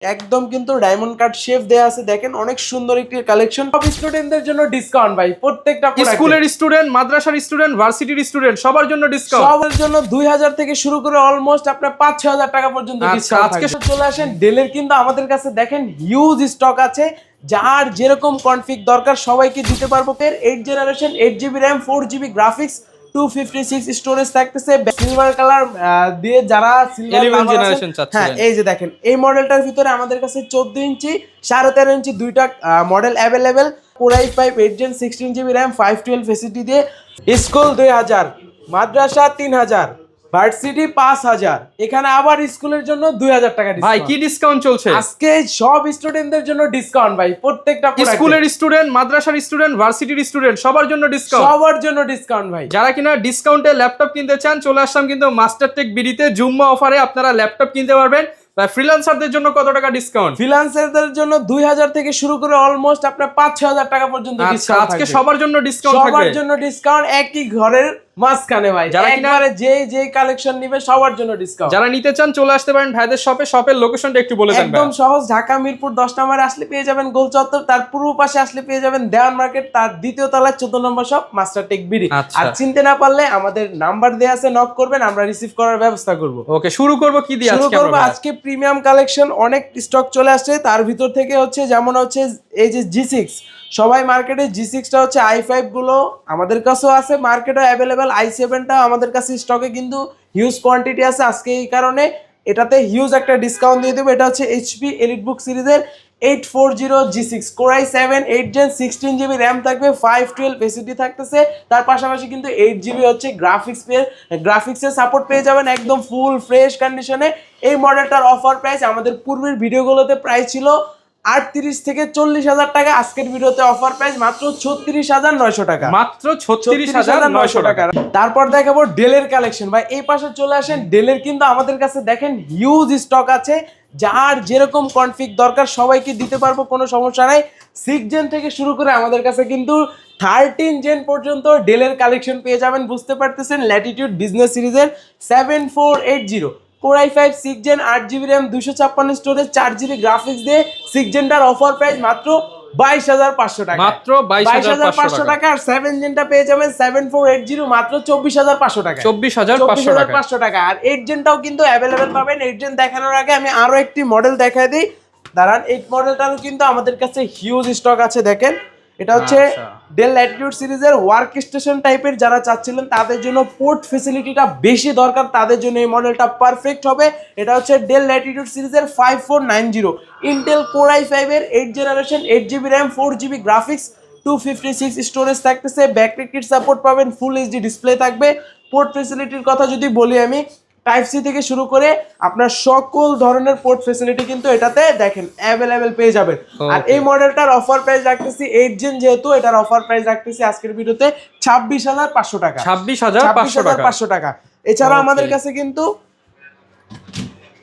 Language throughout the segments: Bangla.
একদম কিন্তু ডায়মন্ড কাট শেপ দেয়া আছে, দেখেন অনেক সুন্দর একটি কালেকশন। সব স্টুডেন্টদের জন্য ডিসকাউন্ট ভাই, প্রত্যেকটা স্কুলের স্টুডেন্ট, মাদ্রাসার স্টুডেন্ট, ভার্সিটির স্টুডেন্ট সবার জন্য ডিসকাউন্ট। সবার জন্য 2000 থেকে শুরু করে অলমোস্ট আপনার 5-6000 টাকা পর্যন্ত ডিসকাউন্ট। আজকে চলে আসেন ডেলের, কিন্তু আমাদের কাছে দেখেন হিউজ স্টক আছে, যার যেরকম কনফিগ দরকার সবাইকে দিতে পারবো। 8 generation 8GB RAM 4GB graphics 256 storage থাকতেছে, সিলভার কালার দিয়ে যারা সিলভার 11 জেনারেশন চাচ্ছেন। হ্যাঁ এই যে দেখেন এই মডেলটার ভিতরে আমাদের কাছে 14 ইঞ্চি 13.5 ইঞ্চি দুইটা model available. Core i5 8 Gen 16GB RAM 512 SSD দিয়ে। স্কুল 2000, মাদ্রাসা 3000, ভার্সিটি 5000। এখানে আবার স্কুলের জন্য 2000 টাকা ভাই কি ডিসকাউন্ট চলছে আজকে সব স্টুডেন্টদের জন্য ডিসকাউন্ট ভাই, প্রত্যেকটা স্কুলের স্টুডেন্ট, মাদ্রাসার স্টুডেন্ট, ভার্সিটির স্টুডেন্ট সবার জন্য ডিসকাউন্ট। সবার জন্য ডিসকাউন্ট ভাই। যারা কিনা ডিসকাউন্টে ল্যাপটপ কিনতে চান চলে আসলাম কিন্তু মাস্টারটেক বিডিতে জুম্মা অফারে আপনারা ল্যাপটপ কিনতে পারবেন। ফ্রিল্যান্সারদের জন্য কত টাকা ডিসকাউন্ট? ফ্রিল্যান্সারদের জন্য 2000 থেকে শুরু করে অলমোস্ট আপনার 5-6000 টাকা পর্যন্ত ডিসকাউন্ট। আজকে সবার জন্য ডিসকাউন্ট থাকবে, সবার জন্য ডিসকাউন্ট একই ঘরের মাঝখানে ভাই। যারা কিনা যে কালেকশন নিবে সবার জন্য ডিসকাউন্ট। যারা নিতে চান চলে আসতে পারেন ভাইদের শপে। শপের লোকেশনটা একটু বলে দেন। একদম সহজ, ঢাকা মিরপুর 10 নম্বরে আসলে পেয়ে যাবেন গোল চত্বর, তার পূর্ব পাশে আসলে পেয়ে যাবেন দেওয়ান মার্কেট, তার দ্বিতীয় তলায় 14 নম্বর শপ মাস্টারটেক বিডি। আর চিনতে না পারলে আমাদের নাম্বার দেয়া আছে, নক করবেন, আমরা রিসিভ করার ব্যবস্থা করব। ওকে শুরু করব কি দিয়ে আজকে? শুরু করব আজকে প্রিমিয়াম কালেকশন, অনেক স্টক চলে আসছে, তার ভিতর থেকে হচ্ছে যেমন হচ্ছে এই যে G6, সবাই মার্কেটে G6টা হচ্ছে i5 গুলো আমাদের কাছেও আছে, মার্কেটে অ্যাভেলেবেল। i7টা আমাদের কাছে স্টকে কিন্তু হিউজ কোয়ান্টিটি আছে, আজকে এই কারণে এটাতে হিউজ একটা ডিসকাউন্ট দিয়ে দেবো। এটা হচ্ছে HP এলিটবুক সিরিজের 840 G6 Core i7 8 Gen 16GB RAM থাকবে, 512 এসএসডি থাকতেছে, তার পাশাপাশি কিন্তু 8GB হচ্ছে গ্রাফিক্সের সাপোর্ট পেয়ে যাবেন একদম ফুল ফ্রেশ কন্ডিশনে। এই মডেলটার অফার প্রাইস আমাদের পূর্বের ভিডিওগুলোতে প্রাইস ছিল 38 থেকে 40,000 টাকা, আজকের ভিডিওতে অফার প্রাইস মাত্র 36,900 টাকা, মাত্র 36,900 টাকা। তারপর দেখাবো ডেলের কালেকশন ভাই, এই পাশে চলে আসেন। ডেলের কিন্তু আমাদের কাছে দেখেন হিউজ স্টক আছে, যার যেরকম কনফিগ দরকার সবাইকে দিতে পারবো, কোনো সমস্যা নাই। 6 জেন থেকে শুরু করে আমাদের কাছে কিন্তু 13 জেন পর্যন্ত ডেলের কালেকশন পেয়ে যাবেন। বুঝতে পারতেছেন, ল্যাটিটিউড বিজনেস সিরিজের 7480 Core i5 6 Gen 8GB RAM 256 storage 4GB graphics দিয়ে 6 জেনটার অফার প্রাইস মাত্র 22,500 টাকা, মাত্র 22,500 টাকা। আর 7 জেনটা পেয়ে যাবেন 7480 মাত্র 24,500 টাকা, 24,500 টাকা। আর 8 জেনটাও কিন্তু অ্যাভেলেবেল পাবেন। 8 জেন দেখানোর আগে আমি আরো একটি মডেল দেখাই দিই, দাঁড়ান। 8 মডেলটারও কিন্তু আমাদের কাছে হিউজ স্টক আছে, দেখেন এটা হচ্ছে ডেল ল্যাটিটিউড সিরিজের ওয়ার্ক স্টেশন টাইপের, যারা চাচ্ছিলেন তাদের জন্য পোর্ট ফ্যাসিলিটিটা বেশি দরকার, তাদের জন্য এই মডেলটা পারফেক্ট হবে। এটা হচ্ছে ডেল ল্যাটিটিউড সিরিজের 5490 ইন্টেল Core i5 এর 8 generation 8GB RAM 4GB graphics 256 storage থাকতেছে, ব্যাকলিট সাপোর্ট পাবেন, ফুল এইচডি ডিসপ্লে থাকবে। পোর্ট ফ্যাসিলিটির কথা যদি বলি আমি, টাইপ সি থেকে শুরু করে আপনার সকল ধরনের পোর্ট ফ্যাসিলিটি কিন্তু এটাতে দেখেন অ্যাভেলেবেল পেয়ে যাবেন। আর এই মডেলটার অফার প্রাইস রাখতেছি 8 জেন, যেহেতু এটার অফার প্রাইস রাখতেছি আজকের ভিডিওতে 26,500 টাকা, 26,500 টাকা। এছাড়া আমাদের কাছে কিন্তু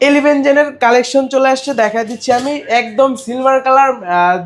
11 জেনের কালেকশন চলে আসছে, দেখা দিচ্ছি আমি একদম সিলভার কালার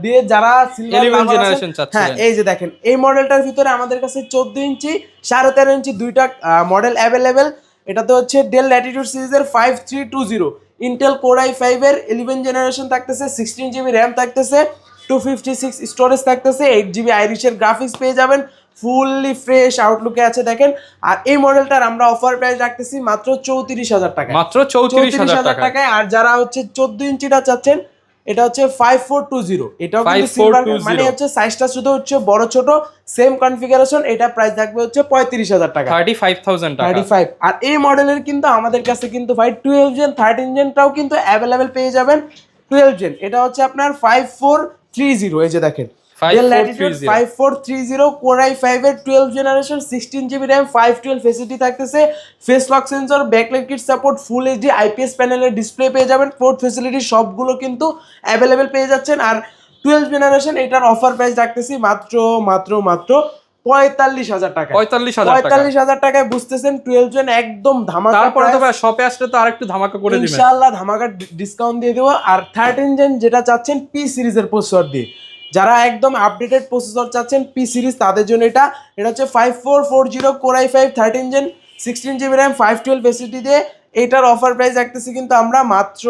দিয়ে, যারা সিলভার 11 জেনারেশন চাচ্ছেন। হ্যাঁ এই যে দেখেন এই মডেলটার ভিতরে আমাদের কাছে 14 ইঞ্চি 13.5 ইঞ্চি দুইটা মডেল অ্যাভেলেবেল। এটাতে হচ্ছে ডেল ল্যাটিটিউড সিরিজের 5320 ইন্টেল Core i5 এর 11 জেনারেশন থাকতেছে, 16GB RAM থাকতেছে, 256 স্টোরেজ থাকতেছে, 8GB আইরিশের গ্রাফিক্স পেয়ে যাবেন, ফুললি ফ্রেশ আউটলুকে আছে দেখেন। আর এই মডেলটার আমরা অফার প্রাইস রাখতেছি মাত্র 34,000 টাকা, মাত্র 34,000 টাকায়। আর যারা হচ্ছে 14 ইঞ্চিটা চাচ্ছেন, এটা হচ্ছে 5420, এটাও কিন্তু সিলভার, মানে হচ্ছে সাইজটা শুধু হচ্ছে বড় ছোট সেম কনফিগারেশন। এটা প্রাইস থাকবে হচ্ছে 35,000 টাকা, 35,000 টাকা, 35। আর এই মডেলের কিন্তু আমাদের কাছে কিন্তু ভাই 12 জেন 13 জেনটাও কিন্তু অ্যাভেলেবেল পেয়ে যাবেন। 12 জেন এটা হচ্ছে আপনার 5430, এই যে দেখেন 5430 Core i5 এর 12 জেনারেশন 16GB RAM 512 এসএসডি থাকতেছে, face lock sensor, backlight kit support, full HD IPS প্যানেলের ডিসপ্লে পেয়ে যাবেন, পোর্ট ফ্যাসিলিটি সবগুলো কিন্তু অ্যাভেলেবেল পেয়ে যাচ্ছেন। আর 12 জেনারেশন এটার অফার প্রাইস রাখতেছি মাত্র 45,000 টাকা, 45,000 টাকায়। বুঝতেছেন 12 জেন একদম ধামাকা। তারপরে তো ভাই শপে আসলে তো আরেকটু ধামাকা করে দিবেন ইনশাআল্লাহ, ধামাকা ডিসকাউন্ট দিয়ে দেবো। আর 13 জেন যেটা চাচ্ছেন পি সিরিজের প্রসেসর দিয়ে, যারা একদম আপডেটেড প্রসেসর চাচ্ছেন পি সিরিজ, তাদের জন্য এটা হচ্ছে 5440 Core i5 13 gen 16GB RAM 512 SSD দিয়ে। এটার অফার প্রাইস রাখতেছি কিন্তু আমরা মাত্র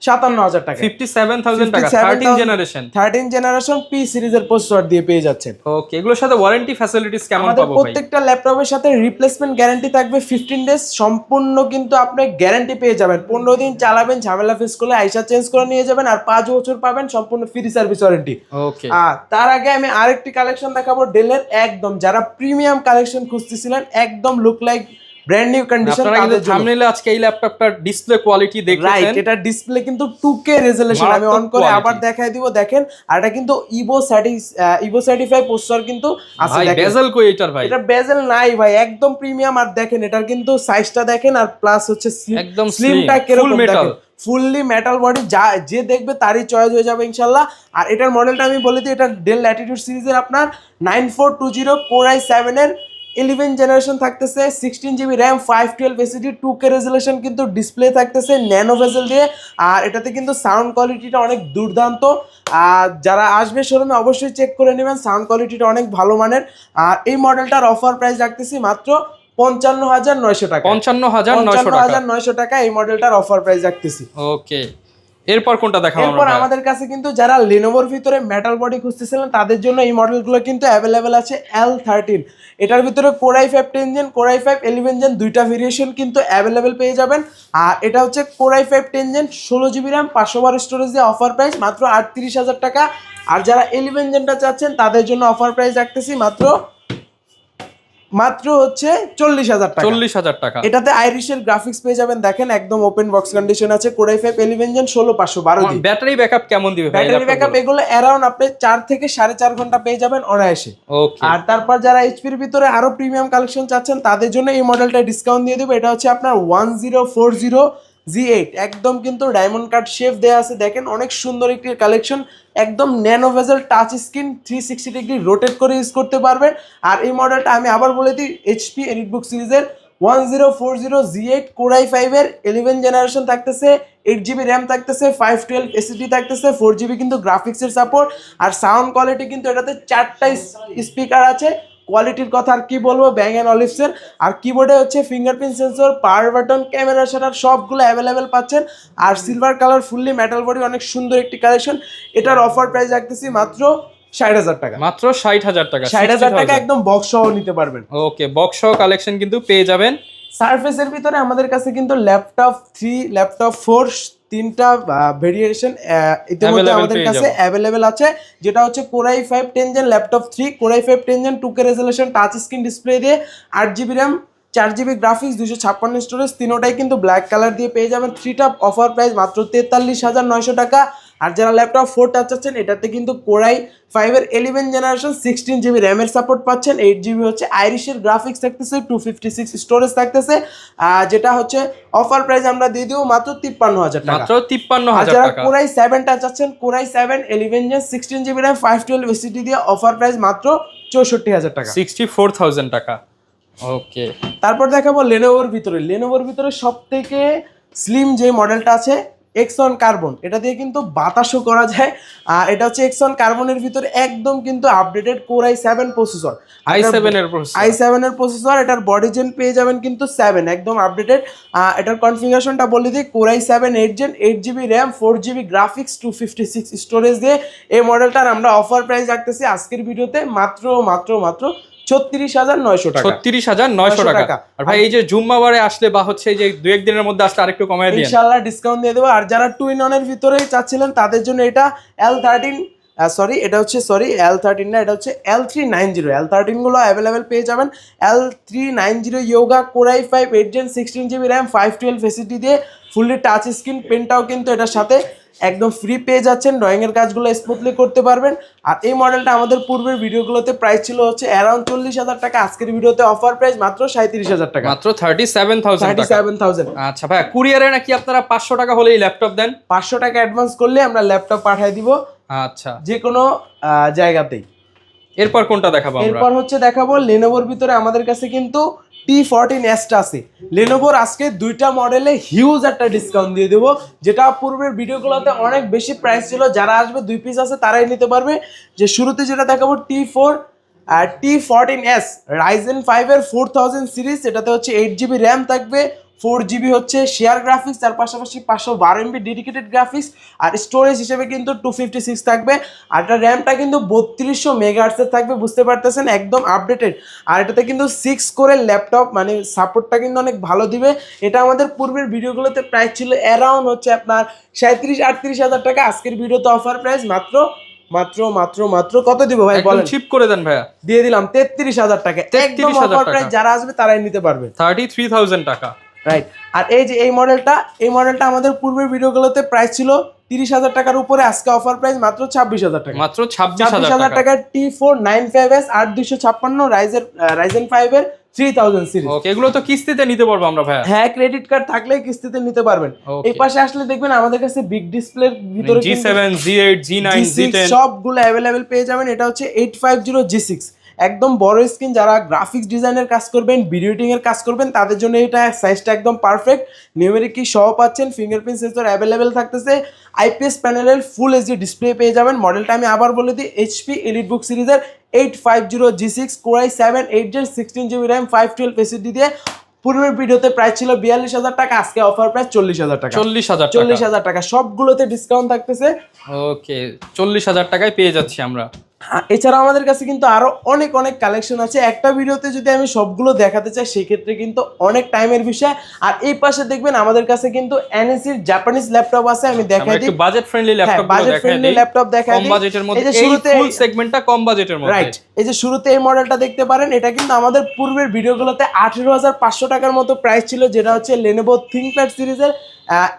57,000 টাকা। 57,000 টাকা 13 জেনারেশন 13 জেনারেশন পি সিরিজের প্রসেসর দিয়ে পেয়ে যাচ্ছেন। ওকে, এগুলোর সাথে ওয়ারেন্টি ফ্যাসিলিটিস কেমন আমাদের পাবো ভাই? প্রত্যেকটা ল্যাপটপের সাথে রিপ্লেসমেন্ট গ্যারান্টি থাকবে 15 ডেজ, সম্পূর্ণ কিন্তু আপনি গ্যারান্টি পেয়ে যাবেন। 15 দিন চালাবেন, ঝামেলা ফেস করলে আইসা চেঞ্জ করে নিয়ে যাবেন, আর 5 বছর পাবেন সম্পূর্ণ ফ্রি সার্ভিস ওয়ারেন্টি। ওকে, আর তার আগে আমি আরেকটি কালেকশন দেখাবো ডেলের, একদম যারা প্রিমিয়াম কালেকশন খুঁজতেছিলেন, একদম look like brand new condition আপনারা কিন্তু থাম্বনেইলে আজকে এই ল্যাপটপটার ডিসপ্লে কোয়ালিটি দেখেছেন, রাইট। এটা ডিসপ্লে কিন্তু 2K রেজোলিউশন, আমি অন করে আবার দেখাই দিব দেখেন। আর এটা কিন্তু ইভো সার্টিফাই প্রসেসর কিন্তু আছে। ভাই দেখেন বেজেল কই এটার ভাই? এটা বেজেল নাই ভাই, একদম প্রিমিয়াম। আর দেখেন এটার কিন্তু সাইজটা দেখেন, আর প্লাস হচ্ছে একদম স্লিমটা slim, কিরকম full metal। দেখেন, ফুললি মেটাল বডি, যা যে দেখবে তারই চয়েস হয়ে যাবে ইনশাল্লাহ। আর এটার মডেলটা আমি বলে দিই, এটা ডেল ল্যাটিটিউড সিরিজের আপনার 9420 কোর i7 এর 11 জেনারেশন থাকতেছে, 16 GB RAM, 512 SSD, 2K resolution কিন্তু ডিসপ্লে থাকতেছে ন্যানো ভেজেল দিয়ে। আর এটাতে কিন্তু সাউন্ড কোয়ালিটিটা অনেক দুর্দান্ত। আর যারা আসবে শোরুমে অবশ্যই চেক করে নেবেন, সাউন্ড কোয়ালিটিটা অনেক ভালো মানের। আর এই মডেলটার অফার প্রাইস রাখতেছি মাত্র 55,900 টাকা। 55,900 টাকা এই মডেলটার অফার প্রাইস রাখতেছি। ওকে, এরপর কোনটা দেখাবো এরপর আমরা? আমাদের কাছে কিন্তু যারা লেনোভোর ভিতরে মেটাল বডি খুঁজতেছিলেন তাদের জন্য এই মডেলগুলো কিন্তু অ্যাভেলেবেল আছে। L13 এটার ভিতরে core i5 10 gen, core i5 11 gen, দুইটা ভেরিয়েশন কিন্তু অ্যাভেলেবেল পেয়ে যাবেন। আর এটা হচ্ছে core i5 10 gen, 16 GB RAM, 512 storage দিয়ে অফার প্রাইস মাত্র 38,000 টাকা। আর যারা 11 জেনটা চাচ্ছেন তাদের জন্য অফার প্রাইস রাখতেছি মাত্র হচ্ছে 40,000 টাকা। 40,000 টাকা। এটাতে আইরিশের গ্রাফিক্স পেয়ে যাবেন, দেখেন একদম ওপেন বক্স কন্ডিশন আছে। কোর i5 11 জেন, 16512 জি। ব্যাটারি ব্যাকআপ কেমন দিবে ভাই? ব্যাটারি ব্যাকআপ এগুলো অ্যারাউন্ড আপনি 4 থেকে 4.5 ঘন্টা পেয়ে যাবেন অনায়াসে। ওকে, আর তারপর যারা এইচপির ভিতরে আরো প্রিমিয়াম কালেকশন চাচ্ছেন তাদের জন্য এই মডেলটা ডিসকাউন্ট দিয়ে দেবো। এটা হচ্ছে আপনার 1040 G8, একদম কিন্তু ডায়মন্ড কাট শেপ দেয়া আছে, দেখেন অনেক সুন্দর একটি কালেকশন, একদম nano bezel touch screen, 360 degree rotate করে ইউজ করতে পারবেন। আর এই মডেলটা আমি আবার বলে দিই, এইচপি এলিটবুক সিরিজের 1040 G8 কোর i5 এর 11 জেনারেশন থাকতেছে, 8 জিবি র্যাম থাকতেছে, 512 এসএসডি থাকতেছে, 4 জিবি কিন্তু গ্রাফিক্সের সাপোর্ট। আর সাউন্ড কোয়ালিটি কিন্তু এটাতে 4টা স্পিকার আছে, কোয়ালিটির কথা আর কি বলবো, ব্যাং অ্যান্ড অলিভসের। আর কিবোর্ডে হচ্ছে fingerprint sensor, power button, camera shutter সবগুলো অ্যাভেলেবেল পাচ্ছেন। আর silver colour fully metal body, অনেক সুন্দর একটি কালেকশন। এটার অফার প্রাইস রাখতেছি মাত্র 60,000 টাকা। মাত্র 60,000 টাকা। 60,000 টাকা একদম বক্স সহ নিতে পারবেন। ওকে, বক্স সহ কালেকশন কিন্তু পেয়ে যাবেন। সারফেসের ভিতরে আমাদের কাছে কিন্তু ল্যাপটপ 3, ল্যাপটপ 4 তিনটা ভেরিয়েশন ইতিমধ্যে আমাদের কাছে অ্যাভেলেবেল আছে। যেটা হচ্ছে core i5 10 gen laptop 3, core i5 10 gen 2K resolution touch screen display দিয়ে, 8 GB RAM, 4 GB graphics, 256 storage, তিনোটাই কিন্তু ব্ল্যাক কালার দিয়ে পেয়ে যাবেন। 3টা অফার প্রাইস মাত্র 43,900 টাকা। আর যারা ল্যাপটপ 4 টাচ চাচ্ছেন এটাতে কিন্তু কোর i5 এর 11 জেনারেশন 16 জিবি র্যামের সাপোর্ট পাচ্ছেন, 8 জিবি হচ্ছে আইরিশের গ্রাফিক্স থাকতেছে, 256 স্টোরেজ থাকতেছে। যেটা হচ্ছে অফার প্রাইস আমরা দিয়ে দিব মাত্র 53,000 টাকা। মাত্র 53,000 যারা টাকা। কোর i7 টা চাচ্ছেন, core i7 11 gen 16 GB RAM 512 SSD দিয়ে অফার প্রাইস মাত্র 64,000 টাকা। 64,000 টাকা। ওকে, তারপর দেখাবো লেনোভোর ভিতরে সবথেকে স্লিম যে মডেলটা আছে, X1 কার্বন। এটা দিয়ে কিন্তু বাতাসও করা যায়। আর এটা হচ্ছে X1 কার্বনের ভিতরে একদম কিন্তু updated core i7 processor, i7 এর প্রসেসর। এটার বডি জেন পেয়ে যাবেন কিন্তু 7, একদম আপডেটেড। এটার কনফিগারেশনটা বলে দিই, core i7 8 gen, 8 GB RAM, 4 GB graphics, 256 storage দিয়ে এই মডেলটার আমরা অফার প্রাইস রাখতেছি আজকের ভিডিওতে মাত্র 36,900 টাকা। 36,900 টাকা। আর ভাই এই যে জুম্মাবারে আসলে বা হচ্ছে এই যে 2-1 দিনের মধ্যে আসলে আরেকটু কমায় দিন, ইনশাআল্লাহ ডিসকাউন্ট দিয়ে দেবো। আর যারা 2-in-1 এর ভিতরে চাচ্ছিলেন তাদের জন্য এটা L13 L13 না, এটা হচ্ছে L390। L13 গুলো অ্যাভেলেবেল পেয়ে যাবেন। L390 Yoga core i5 8 gen 16 GB RAM 512 SSD দিয়ে ফুললি টাচ স্ক্রিন, পেনটাও কিন্তু এটার সাথে একদম ফ্রি পেয়ে যাচ্ছেন, ড্রয়িং এর কাজগুলো স্মুথলি করতে পারবেন। আর এই মডেলটা আমাদের পূর্বের ভিডিওগুলোতে প্রাইস ছিল হচ্ছে অ্যারাউন্ড 40,000 টাকা, আজকের ভিডিওতে অফার প্রাইস মাত্র 37,000 টাকা, মাত্র 37,000। 37,000। আচ্ছা ভাই, কুরিয়ারে নাকি আপনারা 500 টাকা হলেই ল্যাপটপ দেন? 500 টাকা অ্যাডভান্স করলে আমরা ল্যাপটপ পাঠিয়ে দিব, আচ্ছা, যে কোনো জায়গাতেই। এরপর কোনটা দেখাবো আমরা? এরপর হচ্ছে দেখাবো লেনোভোর ভিতরে আমাদের কাছে কিন্তু T14S টা আছে। লেনোভোর আজকে দুইটা মডেলে হিউজ একটা ডিসকাউন্ট দিয়ে দেবো, যেটা পূর্বের ভিডিওগুলোতে অনেক বেশি প্রাইস ছিল। যারা আসবে 2 পিস আছে তারাই নিতে পারবে। যে শুরুতে যেটা দেখাবো T14S Ryzen 5 এর 4000 সিরিজ, এটাতে হচ্ছে 8 জিবি র্যাম থাকবে, 4GB হচ্ছে শেয়ার গ্রাফিক্স, তার পাশাপাশি 512 MB ডেডিকেটেড গ্রাফিক্স, আর স্টোরেজ হিসেবে কিন্তু 256 থাকবে। আর এটা র্যামটা কিন্তু 3200 মেগাহার্টজের থাকবে, বুঝতে পারতেছেন, একদম আপডেটেড। আর এটাতে কিন্তু 6 কোরের ল্যাপটপ, মানে সাপোর্টটা কিন্তু অনেক ভালো দিবে। এটা আমাদের পূর্বের ভিডিওগুলোতে প্রাইস ছিল অ্যারাউন্ড হচ্ছে আপনার 37-38 হাজার টাকা। আজকের ভিডিওতে অফার প্রাইস মাত্র মাত্র মাত্র মাত্র কত দিব ভাই বলেন? চিপ করে দেন ভাইয়া, দিয়ে দিলাম 33,000 টাকা। একদম অফার প্রাইস, যারা আসবে তারাই নিতে পারবে 33,000 টাকা, রাইট। আর এই যে এই মডেলটা আমাদের পূর্বের ভিডিওগুলোতে প্রাইস ছিল 30,000 টাকার উপরে, আজকে অফার প্রাইস মাত্র 26,000 টাকা। মাত্র 26,000 টাকার T4 95S 8256 Ryzen 5 এর 3000 সিরিজ। ওকে, এগুলো তো কিস্তিতে নিতে পারবো আমরা ভাইয়া? হ্যাঁ, ক্রেডিট কার্ড থাকলে কিস্তিতে নিতে পারবেন। এই পাশে আসলে দেখবেন আমাদের কাছে বিগ ডিসপ্লের ভিতরে G7, G8, G9, G10 সবগুলো अवेलेबल পেয়ে যাবেন। এটা হচ্ছে 850 G6, একদম বড় স্ক্রিন। যারা গ্রাফিক্স ডিজাইনের কাজ করবেন, ভিডিও এডিটিং এর কাজ করবেন, তাদের জন্য এটা সাইজটা একদম পারফেক্ট। নিউমেরিক কি সহ পাচ্ছেন, ফিঙ্গারপ্রিন্ট সেন্সর अवेलेबल থাকতেছে, আইপিএস প্যানেলের ফুল এইচডি ডিসপ্লে পেয়ে যাবেন। মডেলটা আমি আবার বলে দিই, এইচপি এলিটবুক সিরিজের 850 G6 Core i7 8Gen 16GB RAM 512 SSD দিয়ে। পূর্বের ভিডিওতে প্রাইস ছিল 42,000 টাকা, আজকে অফার প্রাইস 40,000 টাকা। 40,000 টাকা, সবগুলোতে ডিসকাউন্ট থাকতেছে। ওকে, 40,000 টাকায় পেয়ে যাচ্ছি আমরা। এছাড়া আমাদের কাছে কিন্তু আরো অনেক অনেক কালেকশন আছে। একটা ভিডিওতে যদি আমি সবগুলো দেখাতে চাই সেক্ষেত্রে কিন্তু অনেক টাইমের বিষয়। আর এই পাশে দেখবেন আমাদের কাছে কিন্তু এনএসির জাপানিজ ল্যাপটপ আছে, আমি দেখাই দিই। একটু বাজেট ফ্রেন্ডলি ল্যাপটপ দেখাই দিই। কম বাজেটের মধ্যে, এই যে শুরুতে ফুল সেগমেন্টটা কম বাজেটের মধ্যে, রাইট। এই যে শুরুতে এই মডেলটা দেখতে পারেন, এটা কিন্তু আমাদের পূর্বের ভিডিওগুলোতে 18,500 টাকার মতো প্রাইস ছিল, যেটা হচ্ছে Lenovo ThinkPad সিরিজের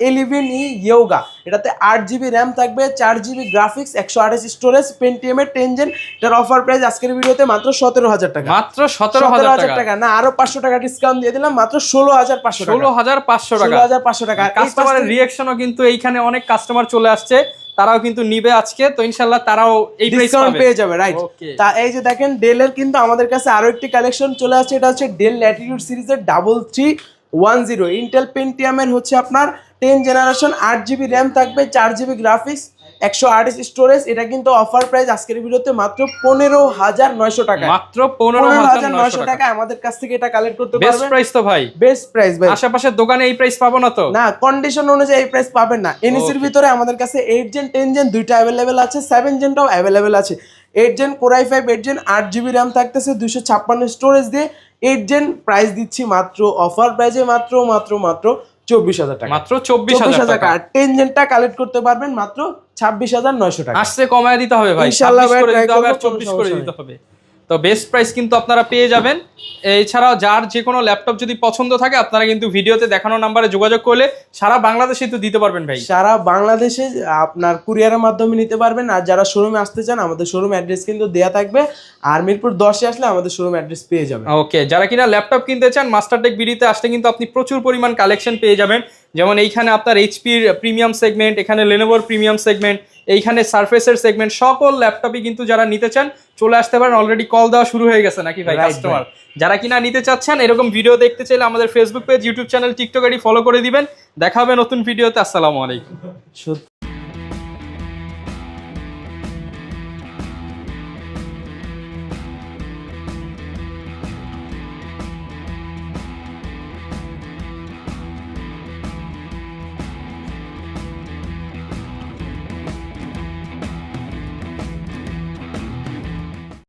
11E Yoga। এটাতে 8GB র্যাম থাকবে, 4GB গ্রাফিক্স, 128 স্টোরেজ, Pentium এর 10 Gen। এটার অফার প্রাইস আজকের ভিডিওতে মাত্র 17,000 টাকা। মাত্র 17,000 টাকা না, আরো 500 টাকা ডিসকাউন্ট দিয়ে দিলাম, মাত্র 16,500 টাকা। 16,500 টাকা। 16,500 টাকা। কাস্টমারের রিঅ্যাকশনও কিন্তু এইখানে অনেক কাস্টমার চলে আসছে, তারাও কিন্তু নিবে আজকে, তো ইনশাআল্লাহ তারাও এই প্রাইস পেয়ে যাবে, রাইট। তা এই যে দেখেন ডেলের কিন্তু আমাদের কাছে আরো একটি কালেকশন চলে আসছে। এটা হচ্ছে ডেল ল্যাটিটিউড সিরিজের 3310 ইন্টেল পেন্টিয়ামের হচ্ছে আপনার 10 জেনারেশন, 8GB র্যাম থাকবে, 4GB গ্রাফিক্স, 128 স্টোরেজ। এটা কিন্তু অফার প্রাইস আজকের ভিডিওতে মাত্র 15,900 টাকা। মাত্র 15,900 টাকা আমাদের কাছ থেকে এটা কালেক্ট করতে পারবেন। বেস্ট প্রাইস তো ভাই, বেস্ট প্রাইস ভাই। আশেপাশের দোকানে এই প্রাইস পাবো না তো? না, কন্ডিশন অনুযায়ী এই প্রাইস পাবেন না। এনএসির ভিতরে আমাদের কাছে 8 Gen 10 Gen দুইটা अवेलेबल আছে, 7 Genটাও अवेलेबल আছে। 8 Gen Core i5 8 Gen 8GB RAM থাকতেছে, 256 স্টোরেজ দিয়ে। 8 Gen প্রাইস দিচ্ছি মাত্র অফার প্রাইসে মাত্র মাত্র মাত্র 24,000 টাকা। মাত্র 24,000 টাকা। আর 10 Genটা কালেক্ট করতে পারবেন মাত্র 26,900 টাকা। আসছে কমায় দিতে হবে ভাই, ইনশাআল্লাহ 26 করে ভাই, দিতে হবে আর 24 করে দিতে হবে। তো বেস্ট প্রাইস কিন্তু আপনারা পেয়ে যাবেন। এছাড়াও যার যে কোনো ল্যাপটপ যদি পছন্দ থাকে, আপনারা কিন্তু ভিডিওতে দেখানো নাম্বারে যোগাযোগ করলে সারা বাংলাদেশে তো দিতে পারবেন ভাই। সারা বাংলাদেশে আপনার কুরিয়ারের মাধ্যমে নিতে পারবেন। আর যারা শোরুমে আসতে চান, আমাদের শোরুম অ্যাড্রেস কিন্তু দেয়া থাকবে। আর মিরপুর 10-এ আসলে আমাদের শোরুম অ্যাড্রেস পেয়ে যাবেন। ওকে, যারা কিনা ল্যাপটপ কিনতে চান, মাস্টারটেক বিডিতে আসলে কিন্তু আপনি প্রচুর পরিমাণ কালেকশন পেয়ে যাবেন। যেমন এইখানে আপনার এইচপির প্রিমিয়াম সেগমেন্ট, এখানে লেনোভোর প্রিমিয়াম সেগমেন্ট, এইখানে সারফেসের সেগমেন্ট, সকল ল্যাপটপই কিন্তু যারা নিতে চান চলে আসতে পারেন। অলরেডি কল দেওয়া শুরু হয়ে গেছে নাকি ভাই কাস্টমার? যারা কিনা নিতে চাচ্ছেন, এরকম ভিডিও দেখতে চাইলে আমাদের Facebook page, YouTube channel, TikTok ID follow করে দিবেন। দেখা হবে নতুন ভিডিওতে। আসসালামু আলাইকুম।